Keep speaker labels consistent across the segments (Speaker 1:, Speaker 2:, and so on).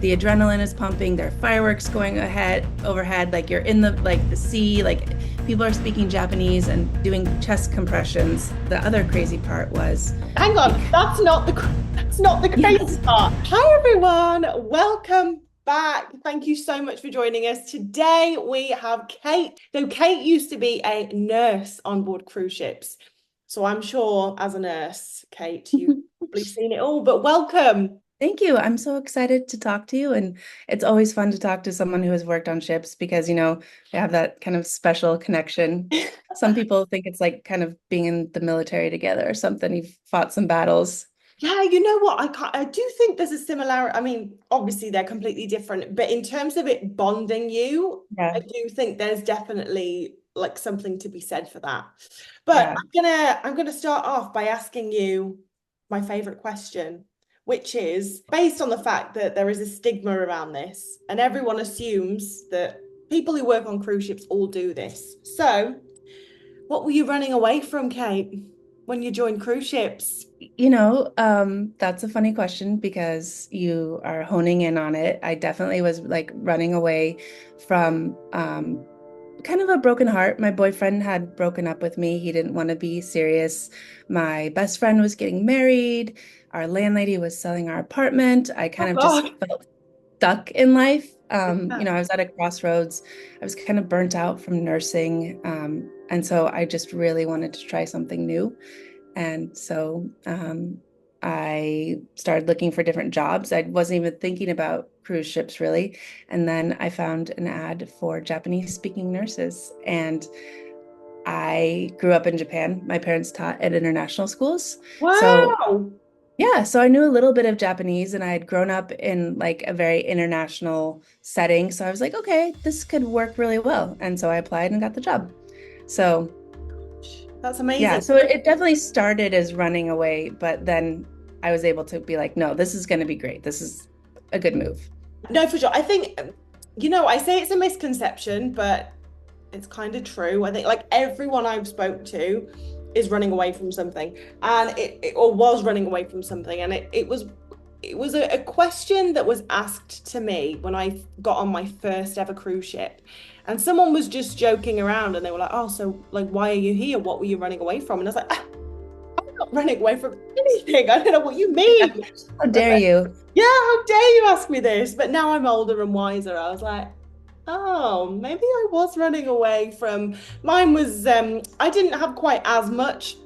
Speaker 1: the adrenaline is pumping, there are fireworks going ahead overhead, like you're in the sea, like people are speaking Japanese and doing chest compressions. The other crazy part was
Speaker 2: Hang on, that's not the crazy
Speaker 1: yes.
Speaker 2: part. Hi everyone, welcome back. Thank you so much for joining us. Today we have Kate. So Kate used to be a nurse on board cruise ships. So I'm sure as a nurse, Kate, you've probably seen it all, but welcome.
Speaker 1: Thank you. I'm so excited to talk to you. And it's always fun to talk to someone who has worked on ships because, they have that kind of special connection. Some people think it's like kind of being in the military together or something. You've fought some battles.
Speaker 2: Yeah, you know what? I do think there's a similarity. I mean, obviously they're completely different, but in terms of it bonding you, I
Speaker 1: Yeah.
Speaker 2: do think there's definitely like something to be said for that. But
Speaker 1: Yeah.
Speaker 2: I'm gonna start off by asking you my favorite question, which is based on the fact that there is a stigma around this, and everyone assumes that people who work on cruise ships all do this. So, what were you running away from, Kate, when you joined cruise ships?
Speaker 1: That's a funny question because you are honing in on it. I definitely was like running away from kind of a broken heart. My boyfriend had broken up with me. He didn't want to be serious. My best friend was getting married. Our landlady was selling our apartment. I
Speaker 2: Oh
Speaker 1: kind of just
Speaker 2: God.
Speaker 1: felt stuck in life.
Speaker 2: Yeah.
Speaker 1: I was at a crossroads. I was kind of burnt out from nursing. And so I just really wanted to try something new. And so I started looking for different jobs. I wasn't even thinking about cruise ships really. And then I found an ad for Japanese speaking nurses. And I grew up in Japan. My parents taught at international schools. So
Speaker 2: Wow.
Speaker 1: yeah, so I knew a little bit of Japanese and I had grown up in like a very international setting. So I was like, okay, this could work really well. And so I applied and got the job. So
Speaker 2: That's
Speaker 1: yeah,
Speaker 2: amazing.
Speaker 1: so it definitely started as running away, but then I was able to be like, no, this is going to be great. This is a good move.
Speaker 2: No, for sure. I think, I say it's a misconception, but it's kind of true. I think like everyone I've spoke to is running away from something, and or was running away from something, and it was a question that was asked to me when I got on my first ever cruise ship, and someone was just joking around, and they were like, "Oh, so like, why are you here? What were you running away from?" And I was like, not running away from anything. I don't know what you
Speaker 1: Yeah.
Speaker 2: mean.
Speaker 1: How dare you?
Speaker 2: Yeah, how dare you ask me this? But now I'm older and wiser. I was like, oh, maybe I was running away from mine was I didn't have quite as much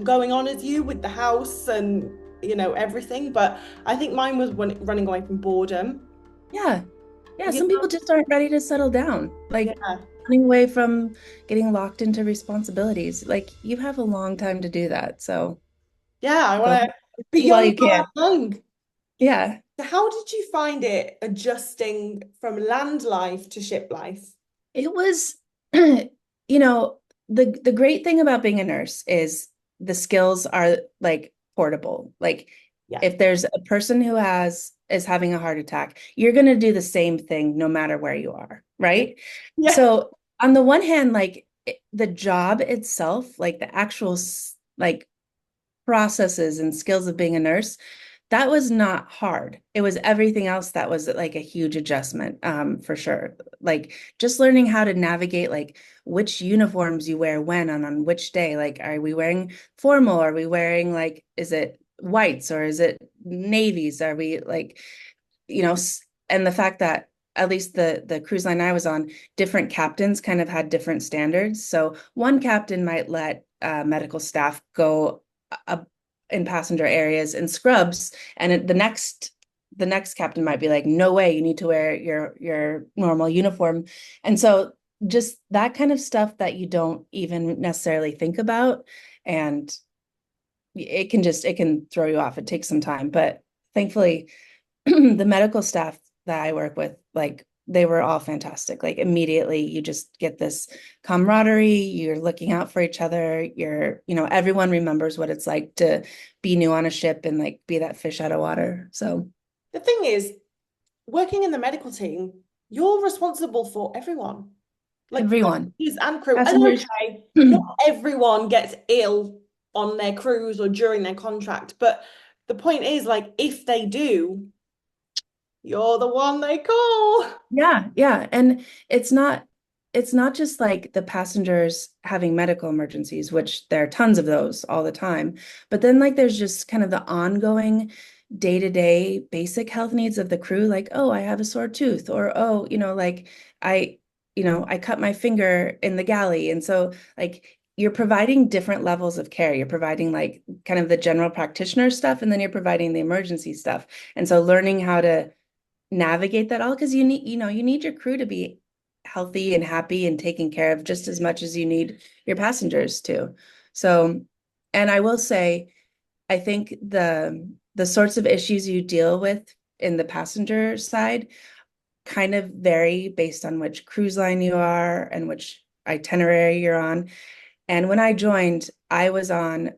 Speaker 2: going on as you with the house and everything, but I think mine was running away from boredom.
Speaker 1: Yeah. Yeah,
Speaker 2: You
Speaker 1: some people just aren't ready to settle down. Like
Speaker 2: Yeah.
Speaker 1: running away from getting locked into responsibilities. Like you have a long time to do that. So
Speaker 2: Yeah, I
Speaker 1: go
Speaker 2: want to be
Speaker 1: while
Speaker 2: young
Speaker 1: you can.
Speaker 2: while young.
Speaker 1: Yeah.
Speaker 2: So how did you find it adjusting from land life to ship life?
Speaker 1: It was, the great thing about being a nurse is the skills are like portable. Like
Speaker 2: Yeah.
Speaker 1: if there's a person who is having a heart attack, you're going to do the same thing no matter where you are, right?
Speaker 2: Yeah.
Speaker 1: So on the one hand, like the job itself, like the actual like processes and skills of being a nurse, that was not hard. It was everything else that was like a huge adjustment, for sure. Like just learning how to navigate like which uniforms you wear when and on which day. Like, are we wearing formal? Are we wearing like, is it whites or is it navies? Are we like, and the fact that at least the cruise line I was on, different captains kind of had different standards. So one captain might let medical staff go up in passenger areas in scrubs, and the next captain might be like, no way, you need to wear your normal uniform. And so just that kind of stuff that you don't even necessarily think about, and it can throw you off. It takes some time, but thankfully the medical staff that I work with, like they were all fantastic. Like immediately you just get this camaraderie, you're looking out for each other, everyone remembers what it's like to be new on a ship and like be that fish out of water. So
Speaker 2: The thing is, working in the medical team, you're responsible for everyone, like
Speaker 1: everyone,
Speaker 2: passengers and crew. And
Speaker 1: passengers,
Speaker 2: okay, not everyone gets ill on their cruise or during their contract, but the point is, like, if they do, You're the one they call.
Speaker 1: Yeah, yeah. And it's not just like the passengers having medical emergencies, which there are tons of those all the time, but then like there's just kind of the ongoing day-to-day basic health needs of the crew, like, oh, I have a sore tooth, or oh, like I, I cut my finger in the galley. And so like you're providing different levels of care. You're providing like kind of the general practitioner stuff, and then you're providing the emergency stuff. And so learning how to navigate that all because you need your crew to be healthy and happy and taken care of just as much as you need your passengers to. So, and I will say, I think the sorts of issues you deal with in the passenger side kind of vary based on which cruise line you are and which itinerary you're on. And when I joined, I was on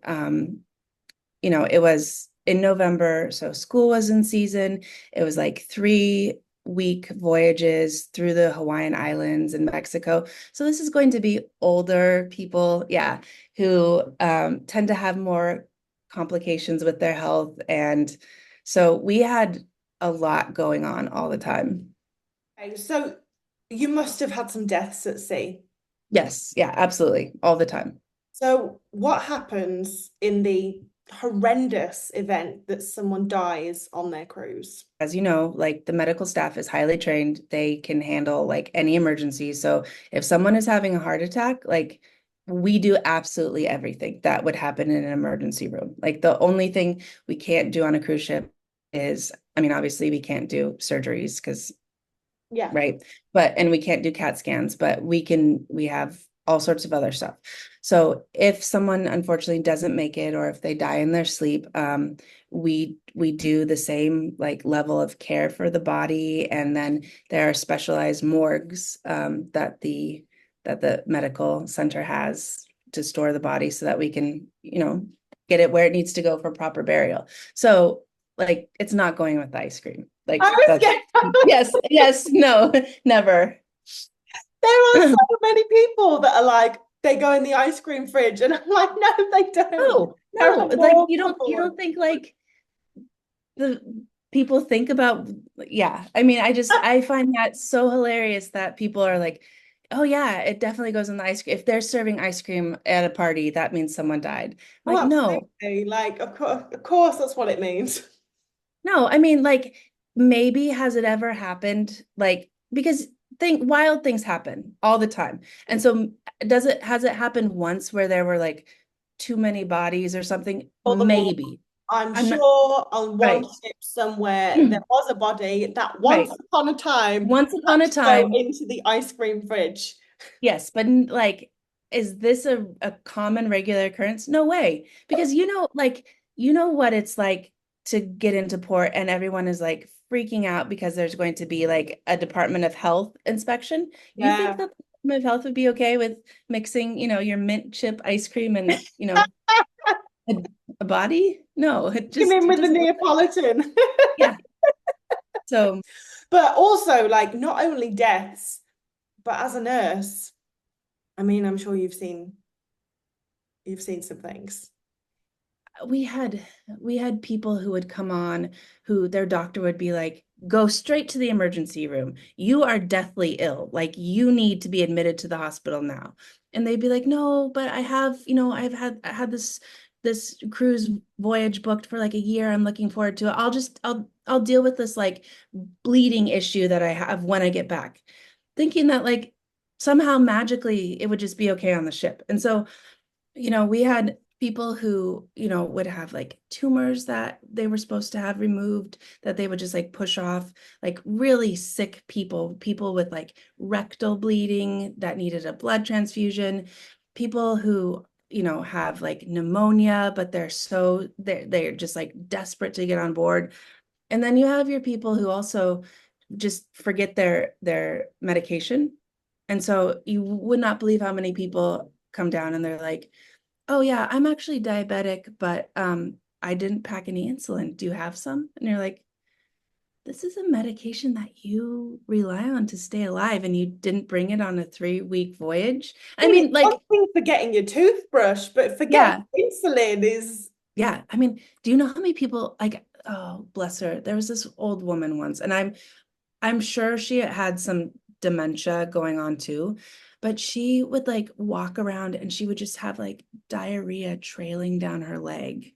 Speaker 1: it was in November, so school was in season. It was like 3-week voyages through the Hawaiian Islands and Mexico. So this is going to be older people, yeah, who tend to have more complications with their health. And so we had a lot going on all the time.
Speaker 2: Okay, so you must have had some deaths at sea.
Speaker 1: Yes, yeah, absolutely, all the time.
Speaker 2: So what happens in the horrendous event that someone dies on their cruise?
Speaker 1: As you know, like the medical staff is highly trained. They can handle like any emergency. So if someone is having a heart attack, like we do absolutely everything that would happen in an emergency room. Like the only thing we can't do on a cruise ship is, I mean, obviously we can't do surgeries because
Speaker 2: Yeah.
Speaker 1: right? And we can't do CAT scans, but we have all sorts of other stuff. So if someone unfortunately doesn't make it, or if they die in their sleep, we do the same like level of care for the body. And then there are specialized morgues that the medical center has to store the body so that we can, get it where it needs to go for proper burial. So like it's not going with ice cream.
Speaker 2: I
Speaker 1: Like
Speaker 2: was
Speaker 1: that's
Speaker 2: scared.
Speaker 1: yes, yes, no, never.
Speaker 2: There are so many people that are like, they go in the ice cream fridge, and I'm like, no, they don't.
Speaker 1: No,
Speaker 2: There
Speaker 1: no.
Speaker 2: are
Speaker 1: Like
Speaker 2: more
Speaker 1: you
Speaker 2: people.
Speaker 1: don't think like the people think about yeah. I mean, I find that so hilarious that people are like, oh yeah, it definitely goes in the ice cream. If they're serving ice cream at a party, that means someone died.
Speaker 2: Oh,
Speaker 1: Like, no,
Speaker 2: absolutely. Like, of course, that's what it means.
Speaker 1: no, I mean, like, maybe has it ever happened? Like, because think wild things happen all the time. And so has it happened once where there were like too many bodies or something?
Speaker 2: For the more,
Speaker 1: Maybe.
Speaker 2: I'm
Speaker 1: I'm not
Speaker 2: sure on one
Speaker 1: right.
Speaker 2: ship somewhere there was a body that once
Speaker 1: Right.
Speaker 2: upon a time
Speaker 1: Once
Speaker 2: had
Speaker 1: upon a
Speaker 2: to go
Speaker 1: time,
Speaker 2: into the ice cream fridge.
Speaker 1: yes, but like, is this a common regular occurrence? No way. Because like, what it's like to get into port and everyone is like freaking out because there's going to be like a Department of Health inspection. You think
Speaker 2: Yeah.
Speaker 1: that the Department of Health would be okay with mixing, your mint chip ice cream and, a, a body? No,
Speaker 2: Came in
Speaker 1: it
Speaker 2: with the
Speaker 1: doesn't work like that.
Speaker 2: Neapolitan.
Speaker 1: Yeah. So
Speaker 2: But also, like, not only deaths, but as a nurse, I mean, I'm sure you've seen some things.
Speaker 1: we had we had people who would come on who their doctor would be like, go straight to the emergency room, you are deathly ill, like you need to be admitted to the hospital now. And they'd be like, no, but I had this cruise voyage booked for like a year, I'm looking forward to it, I'll deal with this like bleeding issue that I have when I get back, thinking that like somehow magically it would just be okay on the ship. And so we had people who, would have like tumors that they were supposed to have removed that they would just like push off, like really sick people with like rectal bleeding that needed a blood transfusion, people who, have like pneumonia, but they're just like desperate to get on board. And then you have your people who also just forget their medication. And so you would not believe how many people come down and they're like, oh yeah, I'm actually diabetic, but I didn't pack any insulin. Do you have some? And you're like, this is a medication that you rely on to stay alive, and you didn't bring it on a 3-week voyage.
Speaker 2: I
Speaker 1: I
Speaker 2: mean,
Speaker 1: mean,
Speaker 2: it's one
Speaker 1: like,
Speaker 2: thing for getting your toothbrush, but for getting
Speaker 1: yeah,
Speaker 2: insulin is
Speaker 1: yeah. I mean, do you know how many people like oh, bless her. There was this old woman once, and I'm sure she had some dementia going on too, but she would like walk around and she would just have like diarrhea trailing down her leg.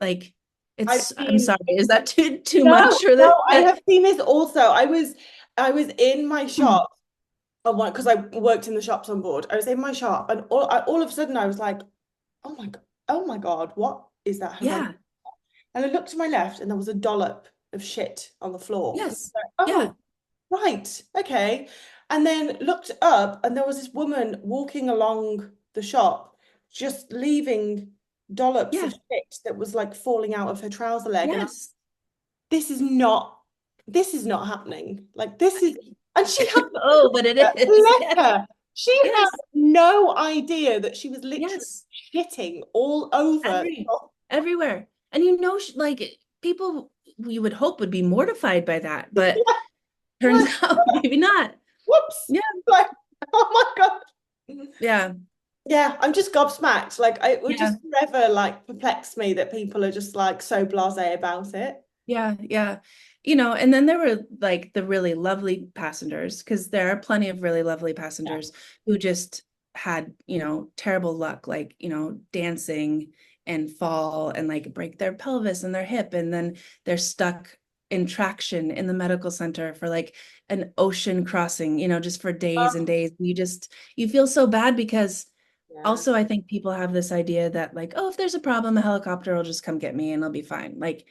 Speaker 1: Like
Speaker 2: I've
Speaker 1: I'm
Speaker 2: seen
Speaker 1: sorry, is that too
Speaker 2: no,
Speaker 1: much for
Speaker 2: no, I
Speaker 1: that?
Speaker 2: have seen this also. I was in my
Speaker 1: Hmm.
Speaker 2: shop because I worked in the shops on board. I was in my shop and all of a sudden I was like, oh my God, what is that horrendous?
Speaker 1: Yeah.
Speaker 2: And I looked to my left and there was a dollop of shit on the floor. And I was
Speaker 1: Yes.
Speaker 2: like,
Speaker 1: Yeah.
Speaker 2: oh, right, okay. And then looked up and there was this woman walking along the shop, just leaving dollops of
Speaker 1: Yeah.
Speaker 2: shit that was like falling out of her trouser leg. And
Speaker 1: Yes.
Speaker 2: this is not this is not happening. Like this is and she had
Speaker 1: Oh, but it is.
Speaker 2: bless
Speaker 1: Yes.
Speaker 2: her. She had
Speaker 1: Yes.
Speaker 2: no idea that she was literally
Speaker 1: Yes.
Speaker 2: shitting all over.
Speaker 1: Everywhere. And like people we would hope would be mortified by that, but
Speaker 2: Yeah,
Speaker 1: turns
Speaker 2: like,
Speaker 1: out maybe not.
Speaker 2: whoops.
Speaker 1: Yeah.
Speaker 2: Like, oh my God.
Speaker 1: Yeah.
Speaker 2: Yeah, I'm just gobsmacked. Like it would
Speaker 1: Yeah.
Speaker 2: just forever like perplex me that people are just like so blasé about it.
Speaker 1: Yeah, yeah. And then there were like the really lovely passengers, because there are plenty of really lovely
Speaker 2: Yeah.
Speaker 1: passengers who just had, terrible luck, like, dancing and fall and like break their pelvis and their hip. And then they're stuck in traction in the medical center for like an ocean crossing, just for days and
Speaker 2: Oh,
Speaker 1: days. You feel so bad because
Speaker 2: yeah.
Speaker 1: also I think people have this idea that like, oh, if there's a problem, a helicopter will just come get me and I'll be fine. Like,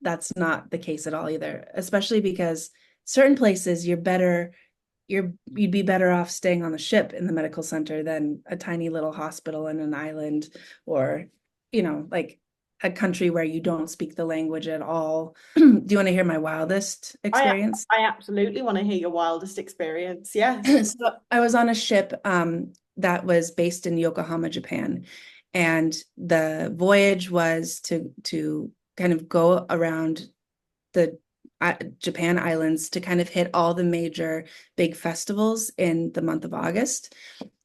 Speaker 1: that's not the case at all either, especially because certain places you'd be better off staying on the ship in the medical center than a tiny little hospital in an island, or like a country where you don't speak the language at all. Do you want to hear my wildest
Speaker 2: I
Speaker 1: experience?
Speaker 2: I absolutely want to hear your wildest experience. Yes.
Speaker 1: So I was on a ship that was based in Yokohama, Japan, and the voyage was to kind of go around the Japan islands to kind of hit all the major big festivals in the month of August.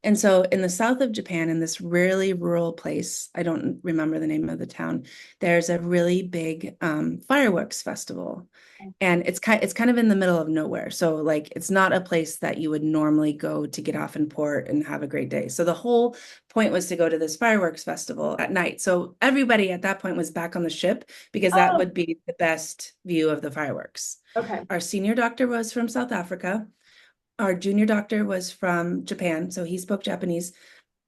Speaker 1: And so in the south of Japan, in this really rural place, I don't remember the name of the town, there's a really big fireworks festival. And it's kind of in the middle of nowhere. So like it's not a place that you would normally go to get off in port and have a great day. So the whole point was to go to this fireworks festival at night. So everybody at that point was back on the ship because that
Speaker 2: Oh,
Speaker 1: would be the best view of the fireworks.
Speaker 2: okay.
Speaker 1: Our senior doctor was from South Africa. Our junior doctor was from Japan, so he spoke Japanese.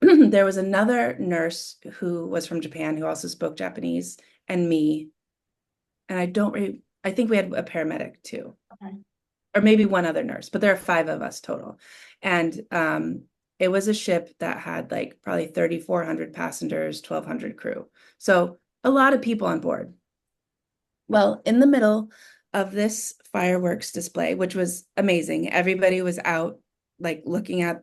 Speaker 1: There was another nurse who was from Japan who also spoke Japanese, and me. And I think we had a paramedic too,
Speaker 2: Okay.
Speaker 1: or maybe one other nurse, but there are five of us total. And it was a ship that had like probably 3,400 passengers, 1,200 crew. So a lot of people on board. Well, in the middle of this fireworks display, which was amazing, everybody was out like looking at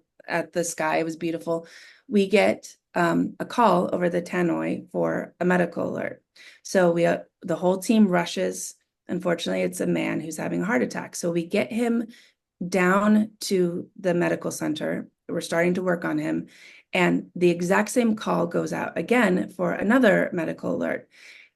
Speaker 1: the sky. It was beautiful. We get a call over the tannoy for a medical alert. So the whole team rushes. Unfortunately, it's a man who's having a heart attack. So we get him down to the medical center. We're starting to work on him. And the exact same call goes out again for another medical alert.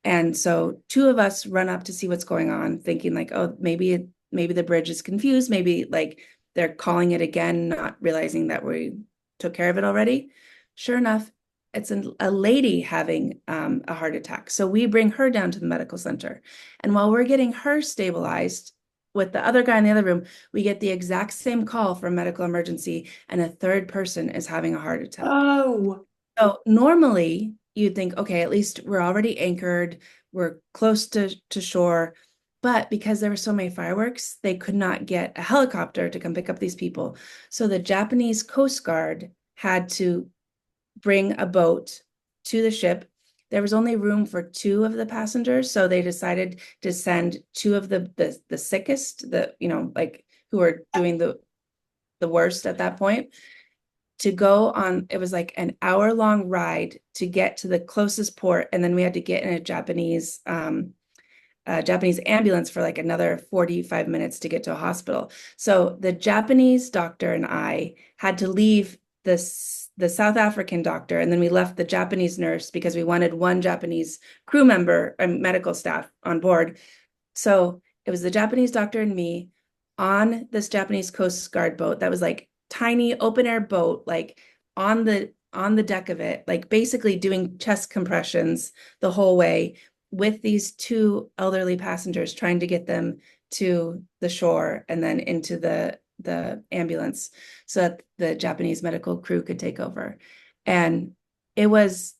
Speaker 1: And so two of us run up to see what's going on, thinking like, oh, maybe the bridge is confused. Maybe like they're calling it again, not realizing that we took care of it already. Sure enough, it's a lady having a heart attack. So we bring her down to the medical center. And while we're getting her stabilized with the other guy in the other room, we get the exact same call for a medical emergency, and a third person is having a heart attack.
Speaker 2: Oh,
Speaker 1: So normally you'd think, okay, at least we're already anchored, we're close to shore. But because there were so many fireworks, they could not get a helicopter to come pick up these people. So the Japanese Coast Guard had to bring a boat to the ship. There was only room for two of the passengers, so they decided to send two of the sickest, like who are doing the worst at that point, to go on. It was like an hour-long ride to get to the closest port, and then we had to get in a Japanese ambulance for like another 45 minutes to get to a hospital. So the Japanese doctor and I had to leave the South African doctor, and then we left the Japanese nurse because we wanted one Japanese crew member and medical staff on board. So it was the Japanese doctor and me on this Japanese Coast Guard boat that was like tiny open air boat, like on the deck of it, like basically doing chest compressions the whole way with these two elderly passengers trying to get them to the shore and then into the ambulance so that the Japanese medical crew could take over. And it was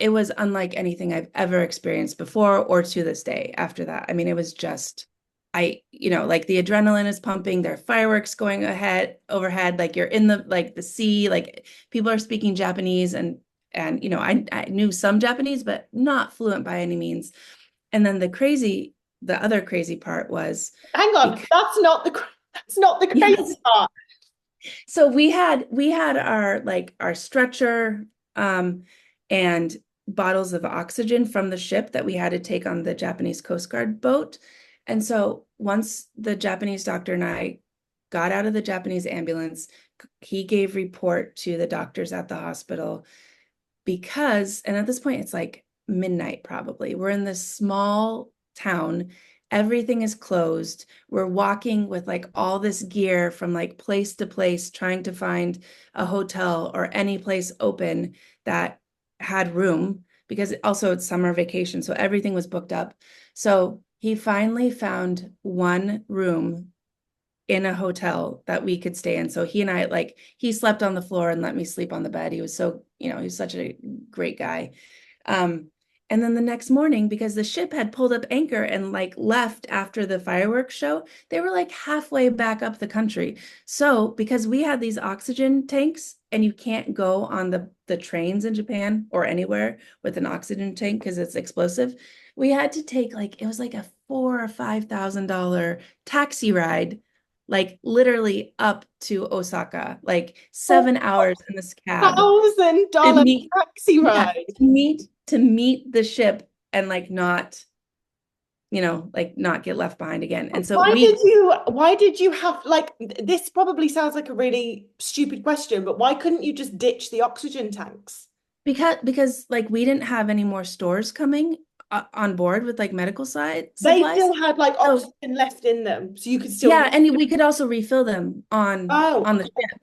Speaker 1: it was unlike anything I've ever experienced before or to this day after that. I mean, it was just, like the adrenaline is pumping, there are fireworks going ahead overhead, like you're in the sea, like people are speaking Japanese and I knew some Japanese, but not fluent by any means. And then the other crazy part was
Speaker 2: Hang on,
Speaker 1: because
Speaker 2: that's not the crazy
Speaker 1: yes,
Speaker 2: part.
Speaker 1: so we had our stretcher and bottles of oxygen from the ship that we had to take on the Japanese Coast Guard boat. And so once the Japanese doctor and I got out of the Japanese ambulance, he gave report to the doctors at the hospital because, and at this point, it's like midnight probably. We're in this small town. Everything is closed. We're walking with like all this gear from like place to place, trying to find a hotel or any place open that had room because also it's summer vacation. So everything was booked up. So he finally found one room in a hotel that we could stay in. So he and I, like, he slept on the floor and let me sleep on the bed. He was so, he was such a great guy. Um, and then the next morning, because the ship had pulled up anchor and like left after the fireworks show, they were like halfway back up the country. So because we had these oxygen tanks and you can't go on the trains in Japan or anywhere with an oxygen tank because it's explosive, we had to take like it was like a $4,000 or $5,000 taxi ride like literally up to Osaka, like
Speaker 2: Oh,
Speaker 1: 7 hours in this cab to
Speaker 2: $1,000
Speaker 1: meet,
Speaker 2: taxi
Speaker 1: yeah,
Speaker 2: ride.
Speaker 1: to meet the ship and like not, like not get left behind again. And so we
Speaker 2: Why did you have like this probably sounds like a really stupid question, but why couldn't you just ditch the oxygen tanks?
Speaker 1: because like we didn't have any more stores coming on board with like medical side
Speaker 2: They
Speaker 1: supplies.
Speaker 2: still had like
Speaker 1: So
Speaker 2: oxygen left in them, so you could still use.
Speaker 1: yeah, and we could also refill them
Speaker 2: Oh,
Speaker 1: on the ship.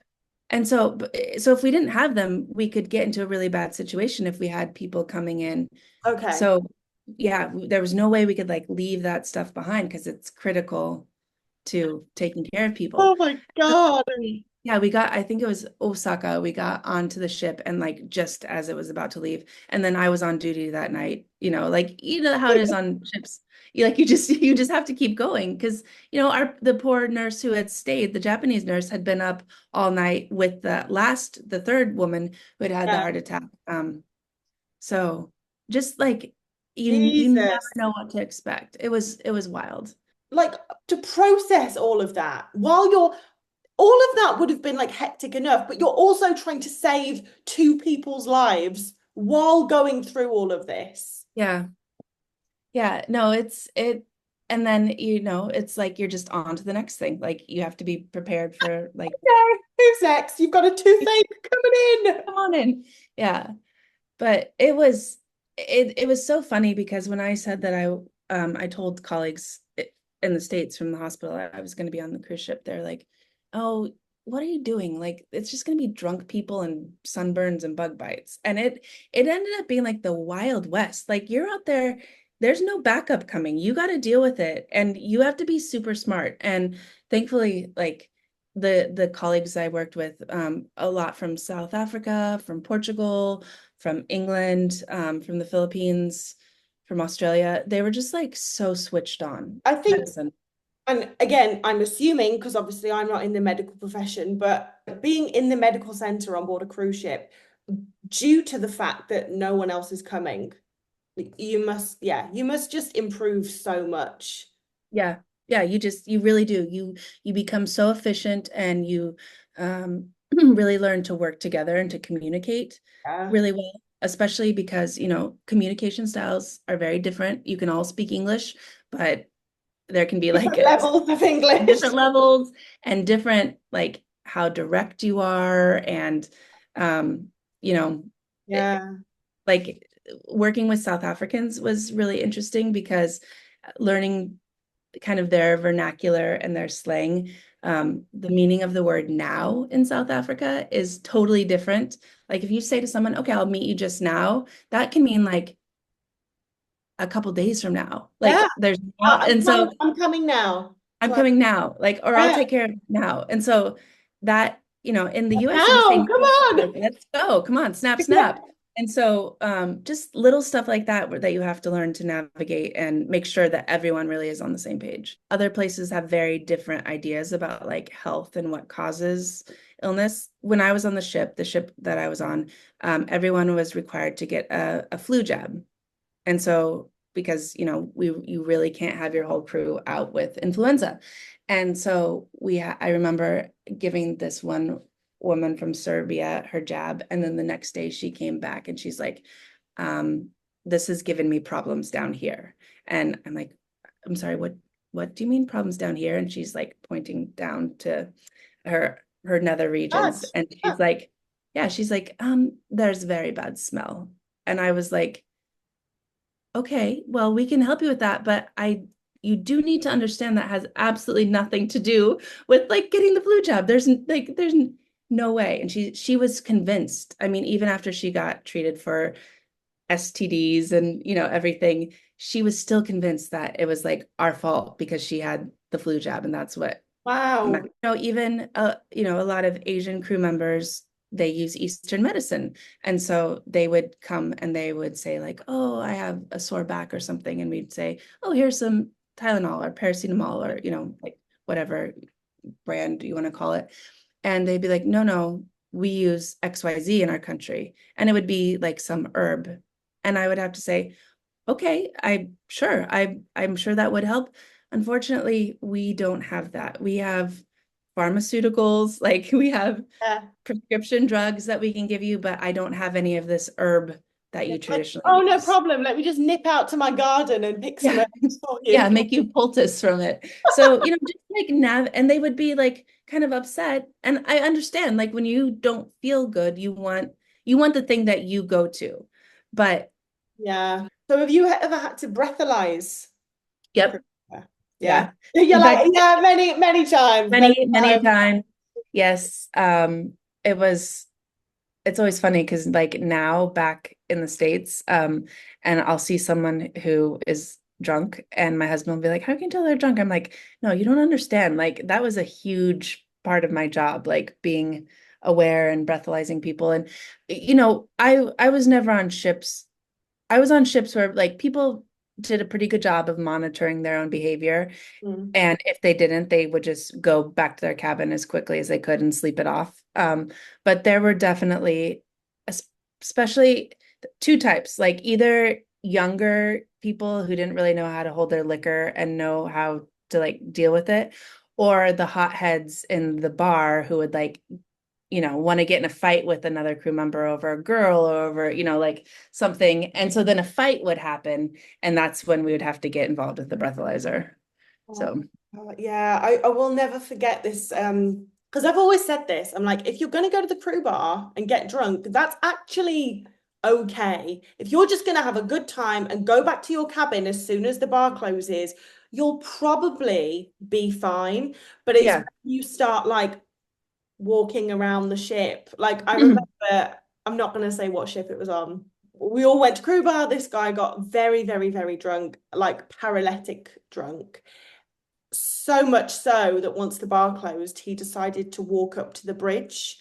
Speaker 1: And so if we didn't have them, we could get into a really bad situation if we had people coming in.
Speaker 2: okay.
Speaker 1: So yeah, there was no way we could like leave that stuff behind because it's critical to taking care of people.
Speaker 2: Oh my God.
Speaker 1: Yeah, we got, I think it was Osaka, we got onto the ship and like just as it was about to leave. And then I was on duty that night, like you know how it is on ships. You just have to keep going because the poor nurse who had stayed, the Japanese nurse had been up all night with the third woman who had had the
Speaker 2: Yeah.
Speaker 1: heart attack. So just like you never
Speaker 2: Jesus.
Speaker 1: know what to expect. It was wild.
Speaker 2: Like to process all of that while you're all of that would have been like hectic enough, but you're also trying to save two people's lives while going through all of this.
Speaker 1: Yeah. Yeah, no, and then it's like you're just on to the next thing. Like you have to be prepared for like,
Speaker 2: Yeah, who's next? You've got a toothache coming in.
Speaker 1: come on in. Yeah. But it was so funny because when I said that I told colleagues in the States from the hospital I was going to be on the cruise ship, they're like, "Oh, what are you doing? Like it's just going to be drunk people and sunburns and bug bites." And it ended up being like the Wild West. Like you're out there, there's no backup coming. You got to deal with it and you have to be super smart. And thankfully, like the colleagues I worked with, a lot from South Africa, from Portugal, from England, from the Philippines, from Australia. They were just like so switched on
Speaker 2: I think,
Speaker 1: medicine.
Speaker 2: and again, I'm assuming because obviously I'm not in the medical profession, but being in the medical center on board a cruise ship, due to the fact that no one else is coming, you must just improve so much.
Speaker 1: Yeah. Yeah, you really do. You become so efficient and you really learn to work together and to communicate
Speaker 2: Yeah.
Speaker 1: really well, especially because, communication styles are very different. You can all speak English, but there can be like
Speaker 2: Different levels of English.
Speaker 1: different levels and different like how direct you are. And, um, you know, it,
Speaker 2: Yeah.
Speaker 1: like working with South Africans was really interesting because learning kind of their vernacular and their slang. The meaning of the word now in South Africa is totally different. Like if you say to someone, okay, I'll meet you just now, that can mean like a couple days from now.
Speaker 2: Yeah.
Speaker 1: Like there's now, and so
Speaker 2: I'm coming now. It's
Speaker 1: I'm
Speaker 2: like,
Speaker 1: coming now, like, or I'll
Speaker 2: yeah,
Speaker 1: take care of it now. And so that, in the US, you say,
Speaker 2: now, come
Speaker 1: no, like,
Speaker 2: on.
Speaker 1: let's go, come on, snap, snap. And so just little stuff like that that you have to learn to navigate and make sure that everyone really is on the same page. Other places have very different ideas about like health and what causes illness. When I was on the ship that I was on, everyone was required to get a flu jab. And so because you really can't have your whole crew out with influenza. And so I remember giving this one woman from Serbia her jab, and then the next day she came back and she's like, this has given me problems down here. And I'm like, I'm sorry, what do you mean problems down here? And she's like pointing down to her nether regions,
Speaker 2: Gosh.
Speaker 1: and
Speaker 2: Yeah.
Speaker 1: she's like, there's very bad smell. And I was like, okay, well, we can help you with that, but you do need to understand that has absolutely nothing to do with like getting the flu jab. There's no way. And she was convinced. I mean, even after she got treated for STDs and everything, she was still convinced that it was like our fault because she had the flu jab, and that's what
Speaker 2: Wow.
Speaker 1: even a lot of Asian crew members, they use Eastern medicine. And so they would come and they would say like, oh, I have a sore back or something. And we'd say, oh, here's some Tylenol or paracetamol or, like whatever brand you want to call it. And they'd be like, no, no, we use XYZ in our country. And it would be like some herb. And I would have to say, okay, I'm sure that would help. Unfortunately, we don't have that. We have pharmaceuticals, like we have
Speaker 2: Yeah.
Speaker 1: prescription drugs that we can give you, but I don't have any of this herb that
Speaker 2: Yeah.
Speaker 1: you
Speaker 2: Like,
Speaker 1: traditionally
Speaker 2: oh, no
Speaker 1: use.
Speaker 2: problem. Let me just nip out to my garden and pick some
Speaker 1: Yeah.
Speaker 2: herbs for
Speaker 1: Yeah,
Speaker 2: you.
Speaker 1: make you poultice from it. So, just like and they would be like kind of upset. And I understand, like when you don't feel good, you want the thing that you go to. But
Speaker 2: Yeah. So have you ever had to breathalyze a
Speaker 1: yep,
Speaker 2: creature? Yeah.
Speaker 1: yeah.
Speaker 2: You're
Speaker 1: In
Speaker 2: like,
Speaker 1: fact,
Speaker 2: yeah, many, many times, many
Speaker 1: many a
Speaker 2: times.
Speaker 1: time. Yes. It was it's always funny because like now back in the States, and I'll see someone who is drunk and my husband will be like, how can you tell they're drunk? I'm like, no, you don't understand. Like that was a huge part of my job, like being aware and breathalyzing people. And I was never on ships. I was on ships where like people did a pretty good job of monitoring their own behavior.
Speaker 2: Mm.
Speaker 1: And if they didn't, they would just go back to their cabin as quickly as they could and sleep it off. But there were definitely, especially two types, like either younger people who didn't really know how to hold their liquor and know how to like deal with it, or the hotheads in the bar who would like, want to get in a fight with another crew member over a girl or over, like something. And so then a fight would happen, and that's when we would have to get involved with the breathalyzer.
Speaker 2: Oh,
Speaker 1: So
Speaker 2: yeah, I will never forget this. Because I've always said this. I'm like, if you're going to go to the crew bar and get drunk, that's actually okay. If you're just going to have a good time and go back to your cabin as soon as the bar closes, you'll probably be fine. But it's when
Speaker 1: yeah.
Speaker 2: you start like walking around the ship. Like I remember, I'm not going to say what ship it was on. We all went to crew bar. This guy got very, very, very drunk, like paralytic drunk. So much so that once the bar closed, he decided to walk up to the bridge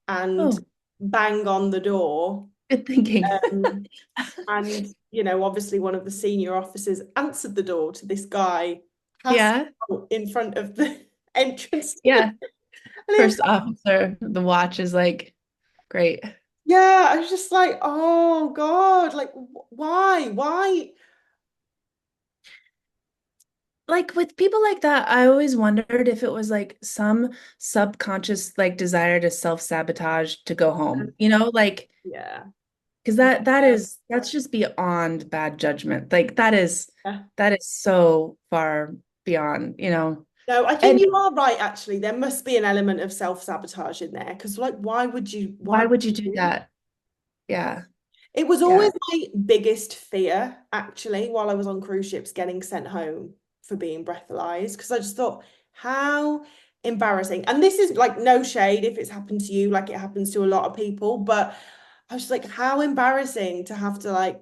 Speaker 2: and
Speaker 1: Oh,
Speaker 2: bang on the door.
Speaker 1: good thinking.
Speaker 2: Um, and, obviously one of the senior officers answered the door to this guy passed
Speaker 1: Yeah.
Speaker 2: out in front of the entrance to the,
Speaker 1: Yeah.
Speaker 2: and he was
Speaker 1: First officer, the watch is like, great.
Speaker 2: yeah, I was just like, oh God, like why? Why?
Speaker 1: Like with people like that, I always wondered if it was like some subconscious like desire to self-sabotage to go home, like
Speaker 2: Yeah.
Speaker 1: because that's just beyond bad judgment. Like that is
Speaker 2: Yeah.
Speaker 1: that is so far beyond.
Speaker 2: No, I think
Speaker 1: And
Speaker 2: you are right, actually. There must be an element of self-sabotage in there because, like, why
Speaker 1: why
Speaker 2: would
Speaker 1: would you do
Speaker 2: you do
Speaker 1: that? Yeah.
Speaker 2: It was
Speaker 1: Yeah.
Speaker 2: always my biggest fear, actually, while I was on cruise ships, getting sent home for being breathalyzed. Because I just thought, how embarrassing. And this is like no shade if it's happened to you, like it happens to a lot of people. But I was just like, how embarrassing to have to like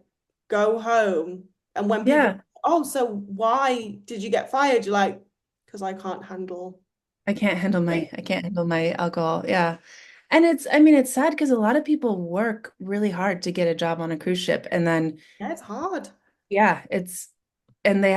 Speaker 2: go home. And when people,
Speaker 1: Yeah.
Speaker 2: oh, so why did you get fired? You're like, because I can't handle it.
Speaker 1: I can't handle my alcohol. Yeah. And I mean, it's sad because a lot of people work really hard to get a job on a cruise ship. And then,
Speaker 2: Yeah, it's hard.
Speaker 1: yeah, and they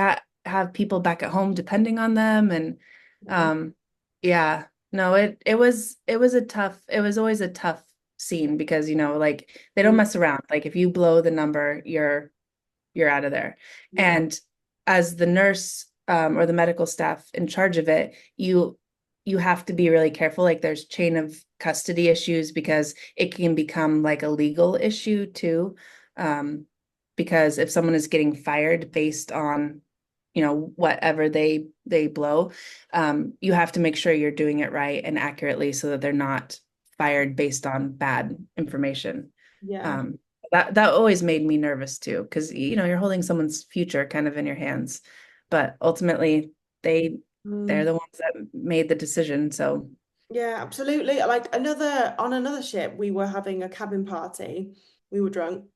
Speaker 1: have people back at home depending on them. And,
Speaker 2: Yeah.
Speaker 1: um, yeah, no, it was always a tough scene because, like they don't
Speaker 2: Mm,
Speaker 1: mess around. Like if you blow the number, you're out of there.
Speaker 2: yeah.
Speaker 1: And as the nurse or the medical staff in charge of it, you have to be really careful. Like there's chain of custody issues because it can become like a legal issue too. Um, because if someone is getting fired based on, whatever they blow, you have to make sure you're doing it right and accurately so that they're not fired based on bad information.
Speaker 2: Yeah.
Speaker 1: Um, that always made me nervous too, because you're holding someone's future kind of in your hands. But ultimately, they they're
Speaker 2: Mm.
Speaker 1: the ones that made the decision. So
Speaker 2: Yeah, absolutely. Like on another ship, we were having a cabin party. We were drunk,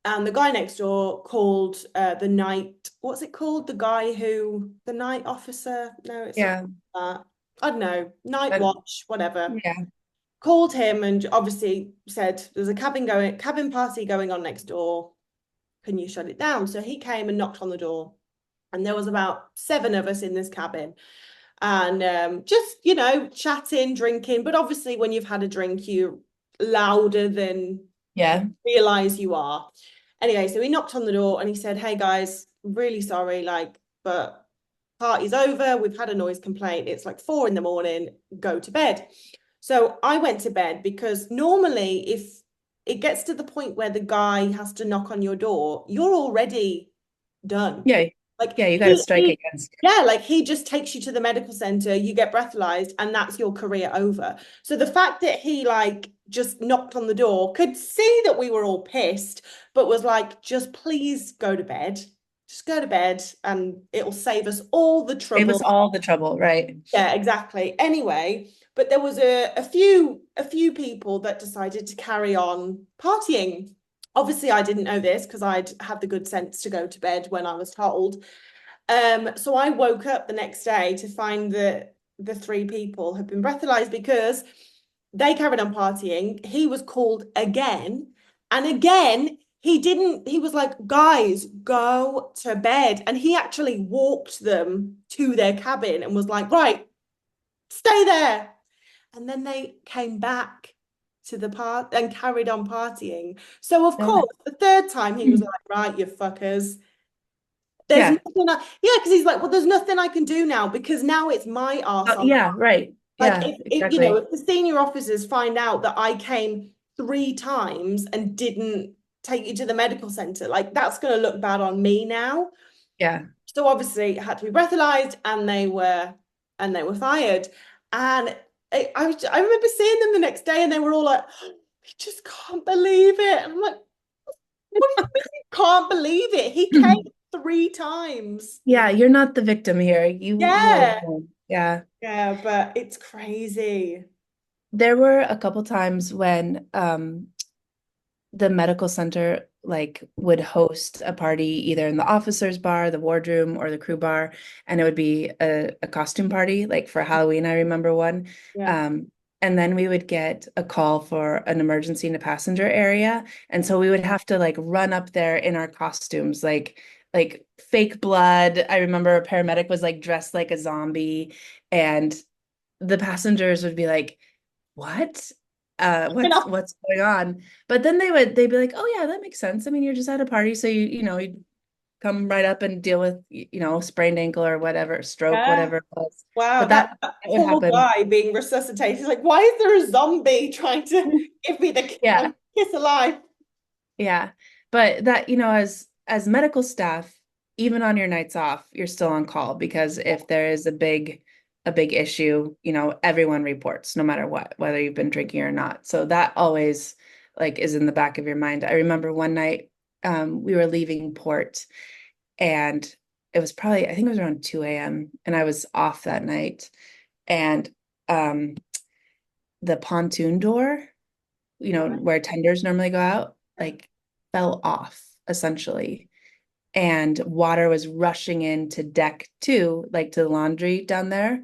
Speaker 2: and the guy next door called the night. What's it called? The night officer. No, it's not
Speaker 1: yeah,
Speaker 2: that. I don't know. Night
Speaker 1: but
Speaker 2: watch, whatever.
Speaker 1: yeah,
Speaker 2: Called him and obviously said there's a cabin party going on next door. Can you shut it down? So he came and knocked on the door, and there was about seven of us in this cabin and just chatting, drinking. But obviously, when you've had a drink, you're louder than
Speaker 1: yeah,
Speaker 2: realize you are. Anyway, so he knocked on the door and he said, "Hey guys, really sorry, like, but party's over. We've had a noise complaint. It's like 4 in the morning. Go to bed." So I went to bed because normally, if it gets to the point where the guy has to knock on your door, you're already done.
Speaker 1: yeah,
Speaker 2: Like
Speaker 1: yeah. You got to strike against.
Speaker 2: yeah, like he just takes you to the medical center, you get breathalyzed, and that's your career over. So the fact that he like just knocked on the door, could see that we were all pissed, but was like, just please go to bed. Just go to bed and it'll save us all the
Speaker 1: Save us
Speaker 2: trouble.
Speaker 1: all the trouble, right?
Speaker 2: Yeah, exactly. Anyway, but there was a few people that decided to carry on partying. Obviously, I didn't know this because I'd had the good sense to go to bed when I was told. So I woke up the next day to find that the three people had been breathalyzed because they carried on partying. He was called again, and again he didn't. He was like, "Guys, go to bed," and he actually walked them to their cabin and was like, "Right, stay there." And then they came back to the part and carried on partying. So of
Speaker 1: Yeah,
Speaker 2: course, the third time he was like, "Right, you fuckers." There's
Speaker 1: yeah,
Speaker 2: yeah, because he's like, well, there's nothing I can do now because now it's my arse on.
Speaker 1: yeah, right.
Speaker 2: Like,
Speaker 1: Yeah,
Speaker 2: if
Speaker 1: exactly.
Speaker 2: if the senior officers find out that I came 3 times and didn't take you to the medical center, like that's going to look bad on me now.
Speaker 1: Yeah.
Speaker 2: So obviously, it had to be breathalyzed, and they were fired. And I remember seeing them the next day, and they were all like, "I just can't believe it." And I'm like, "What do you mean you can't believe it? He came 3 times."
Speaker 1: Yeah, you're not the victim here. You were the
Speaker 2: Yeah.
Speaker 1: one. Yeah.
Speaker 2: Yeah, but it's crazy.
Speaker 1: There were a couple times when the medical center like would host a party either in the officers bar, the wardroom, or the crew bar, and it would be a costume party like for Halloween. I remember one.
Speaker 2: Yeah.
Speaker 1: Um, and then we would get a call for an emergency in the passenger area, and so we would have to like run up there in our costumes, like fake blood. I remember a paramedic was like dressed like a zombie, and the passengers would be like, what?
Speaker 2: You know,
Speaker 1: What's going on? But then they'd be like, oh yeah, that makes sense. I mean, you're just at a party, so you come right up and deal with, sprained ankle or whatever, stroke,
Speaker 2: yeah.
Speaker 1: whatever it was.
Speaker 2: Wow,
Speaker 1: But
Speaker 2: that
Speaker 1: that would
Speaker 2: poor
Speaker 1: happen.
Speaker 2: guy being resuscitated. He's like, why is there a zombie trying to give me the
Speaker 1: Yeah,
Speaker 2: like, kiss alive?
Speaker 1: yeah. But that, as medical staff, even on your nights off, you're still on call because if there is a big a big issue, everyone reports no matter what, whether you've been drinking or not. So that always like is in the back of your mind. I remember one night we were leaving port and it was probably, I think it was around 2 a.m. and I was off that night. And um, the pontoon door,
Speaker 2: Right.
Speaker 1: where tenders normally go out, like fell off essentially. And water was rushing into deck two, like to the laundry down there.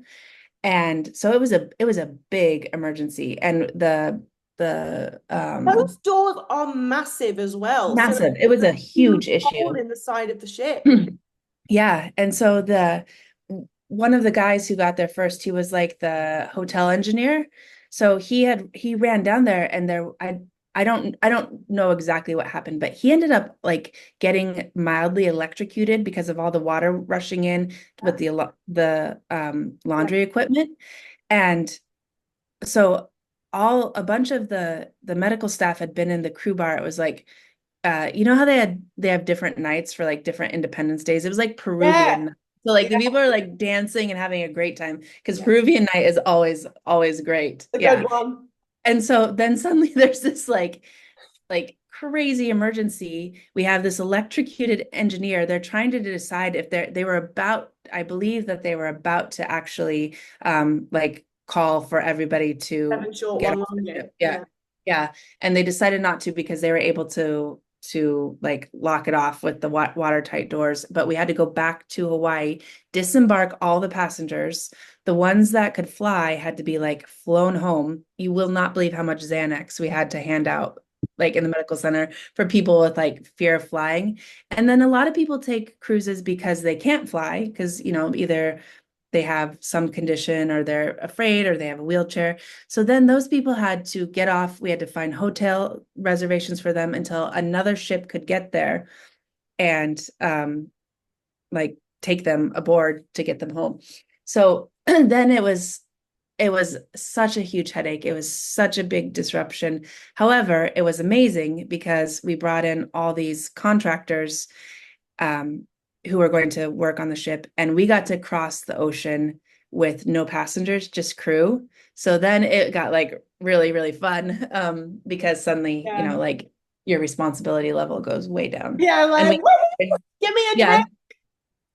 Speaker 1: And so it was a big emergency. And the
Speaker 2: Those doors are massive as well. So
Speaker 1: massive, it was
Speaker 2: it's
Speaker 1: a
Speaker 2: a huge
Speaker 1: huge
Speaker 2: hole
Speaker 1: issue.
Speaker 2: in the side of the ship.
Speaker 1: Yeah. And so the one of the guys who got there first, he was like the hotel engineer. So he ran down there and I don't know exactly what happened, but he ended up like getting mildly electrocuted because of all the water rushing in with the
Speaker 2: Yeah.
Speaker 1: laundry equipment. And so a bunch of the medical staff had been in the crew bar. It was like you know how they have different nights for like different Independence Days. It was like
Speaker 2: Yeah.
Speaker 1: Peruvian. So like
Speaker 2: Yeah.
Speaker 1: the people are like dancing and having a great time because
Speaker 2: Yeah.
Speaker 1: Peruvian night is always great.
Speaker 2: A good
Speaker 1: Yeah.
Speaker 2: one.
Speaker 1: And so then suddenly there's this like crazy emergency. We have this electrocuted engineer. They're trying to decide if they were about, I believe that they were about to actually like call for everybody to
Speaker 2: Seven short,
Speaker 1: get
Speaker 2: one
Speaker 1: off the
Speaker 2: longer.
Speaker 1: ship. Yeah.
Speaker 2: Yeah.
Speaker 1: Yeah. And they decided not to because they were able to like lock it off with the watertight doors. But we had to go back to Hawaii, disembark all the passengers. The ones that could fly had to be like flown home. You will not believe how much Xanax we had to hand out like in the medical center for people with like fear of flying. And then a lot of people take cruises because they can't fly because, either they have some condition or they're afraid or they have a wheelchair. So then those people had to get off. We had to find hotel reservations for them until another ship could get there and like take them aboard to get them home. So then it was such a huge headache. It was such a big disruption. However, it was amazing because we brought in all these contractors um, who were going to work on the ship, and we got to cross the ocean with no passengers, just crew. So then it got like really, really fun because suddenly,
Speaker 2: Yeah.
Speaker 1: like your responsibility level goes way down.
Speaker 2: Yeah,
Speaker 1: And
Speaker 2: like,
Speaker 1: we,
Speaker 2: woo, give me a
Speaker 1: yeah,
Speaker 2: drink.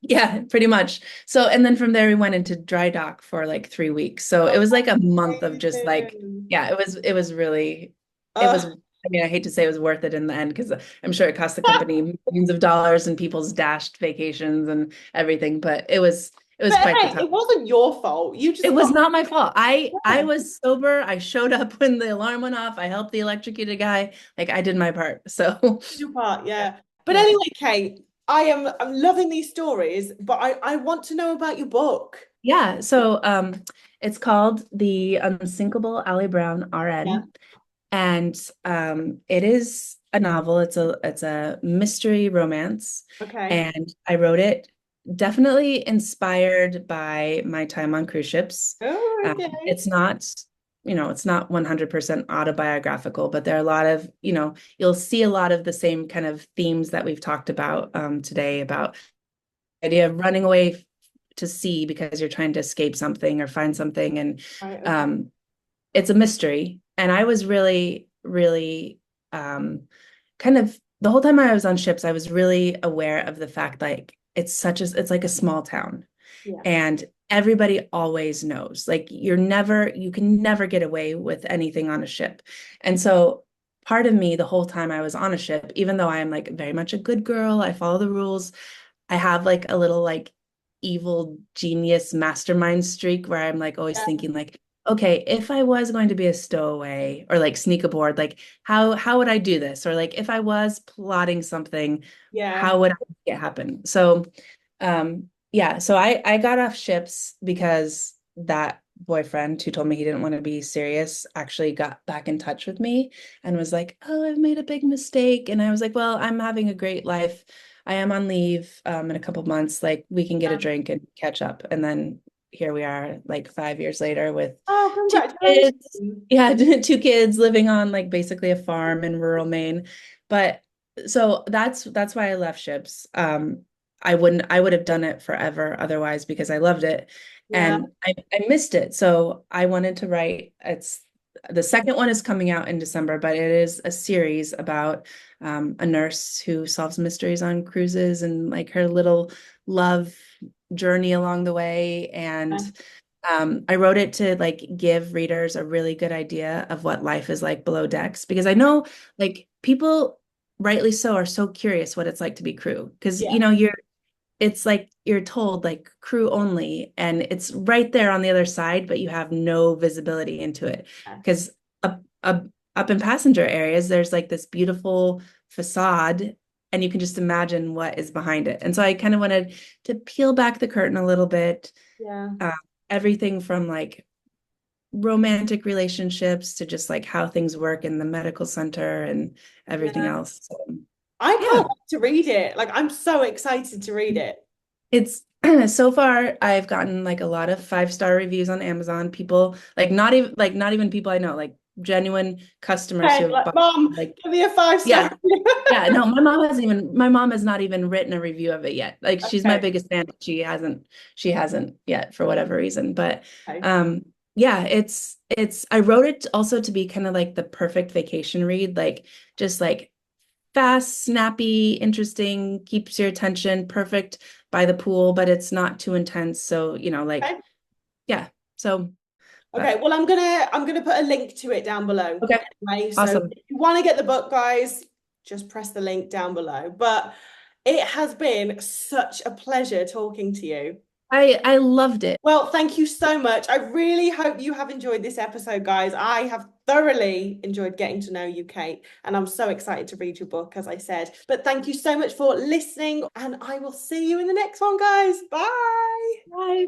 Speaker 1: yeah, pretty much. So, and then from there we went into dry dock for like 3 weeks. So it
Speaker 2: Oh,
Speaker 1: was like a month of just like,
Speaker 2: amazing.
Speaker 1: yeah, it was really, it was,
Speaker 2: Uh,
Speaker 1: I mean, I hate to say it was worth it in the end because I'm sure it cost the company millions of dollars and people's dashed vacations and everything, but it was
Speaker 2: but
Speaker 1: quite the
Speaker 2: hey,
Speaker 1: time.
Speaker 2: it wasn't your fault. You
Speaker 1: It
Speaker 2: just
Speaker 1: was
Speaker 2: got,
Speaker 1: not my fault. I
Speaker 2: yeah,
Speaker 1: was sober. I showed up when the alarm went off. I helped the electrocuted guy. Like I did my part. So,
Speaker 2: your part, yeah. But
Speaker 1: yeah.
Speaker 2: anyway, Kate, I'm loving these stories, but I want to know about your book.
Speaker 1: Yeah, so it's called The Unsinkable Allie Brown
Speaker 2: Yeah.
Speaker 1: RN, and it is a novel. It's a mystery romance,
Speaker 2: Okay.
Speaker 1: and I wrote it definitely inspired by my time on cruise ships.
Speaker 2: Oh,
Speaker 1: Um,
Speaker 2: okay.
Speaker 1: it's not 100% autobiographical, but there are a lot of, you'll see a lot of the same kind of themes that we've talked about today about the idea of running away to sea because you're trying to escape something or find something. And
Speaker 2: Right, okay.
Speaker 1: um, it's a mystery. And I was really, really kind of the whole time I was on ships, I was really aware of the fact like it's like a small town
Speaker 2: Yeah.
Speaker 1: and everybody always knows. Like you can never get away with anything on a ship. And so part of me the whole time I was on a ship, even though I am like very much a good girl, I follow the rules, I have like a little like evil genius mastermind streak where I'm like always
Speaker 2: Yeah.
Speaker 1: thinking like, okay, if I was going to be a stowaway or like sneak aboard, like how would I do this? Or like if I was plotting something,
Speaker 2: Yeah.
Speaker 1: how would I make it happen? So yeah, so I got off ships because that boyfriend who told me he didn't want to be serious actually got back in touch with me and was like, "Oh, I've made a big mistake." And I was like, "Well, I'm having a great life. I am on leave in a couple months. Like we can get a
Speaker 2: Yeah.
Speaker 1: drink and catch up." And then here we are like 5 years later with
Speaker 2: Oh,
Speaker 1: two kids.
Speaker 2: congratulations.
Speaker 1: Yeah, two kids living on like basically a farm in rural Maine. But so that's why I left ships. I would have done it forever otherwise because I loved it
Speaker 2: Yeah.
Speaker 1: and I missed it. So I wanted to write, it's the second one is coming out in December, but it is a series about a nurse who solves mysteries on cruises and like her little love journey along the way. And I wrote it to like give readers a really good idea of what life is like below decks because I know like people rightly so are so curious what it's like to be crew because
Speaker 2: Yeah.
Speaker 1: it's like you're told like crew only and it's right there on the other side but you have no visibility into it because up up in passenger areas there's like this beautiful facade and you can just imagine what is behind it and so I kind of wanted to peel back the curtain a little bit
Speaker 2: Yeah.
Speaker 1: uh, everything from like romantic relationships to just like how things work in the medical center and everything
Speaker 2: Yeah.
Speaker 1: else so
Speaker 2: I
Speaker 1: yeah
Speaker 2: can't wait to read it. Like, I'm so excited to read it.
Speaker 1: it's so far I've gotten like a lot of 5-star reviews on Amazon. People like not even people I know, like genuine customers who
Speaker 2: Okay,
Speaker 1: have
Speaker 2: like,
Speaker 1: bought
Speaker 2: Mom,
Speaker 1: like
Speaker 2: give me a 5 star.
Speaker 1: yeah, yeah, no, my mom has not even written a review of it yet. Like she's my
Speaker 2: Okay.
Speaker 1: biggest fan, but she hasn't yet for whatever reason. But
Speaker 2: Okay.
Speaker 1: um yeah, it's I wrote it also to be kind of like the perfect vacation read, like just like fast, snappy, interesting, keeps your attention, perfect by the pool, but it's not too intense. So, like,
Speaker 2: Okay.
Speaker 1: yeah. So,
Speaker 2: Okay.
Speaker 1: but
Speaker 2: Well, I'm gonna put a link to it down below.
Speaker 1: okay,
Speaker 2: Anyway, so
Speaker 1: awesome.
Speaker 2: if you want to get the book, guys, just press the link down below. But it has been such a pleasure talking to you.
Speaker 1: I loved it.
Speaker 2: Well, thank you so much. I really hope you have enjoyed this episode, guys. I have thoroughly enjoyed getting to know you, Kate, and I'm so excited to read your book, as I said. But thank you so much for listening, and I will see you in the next one, guys. Bye.
Speaker 1: Bye.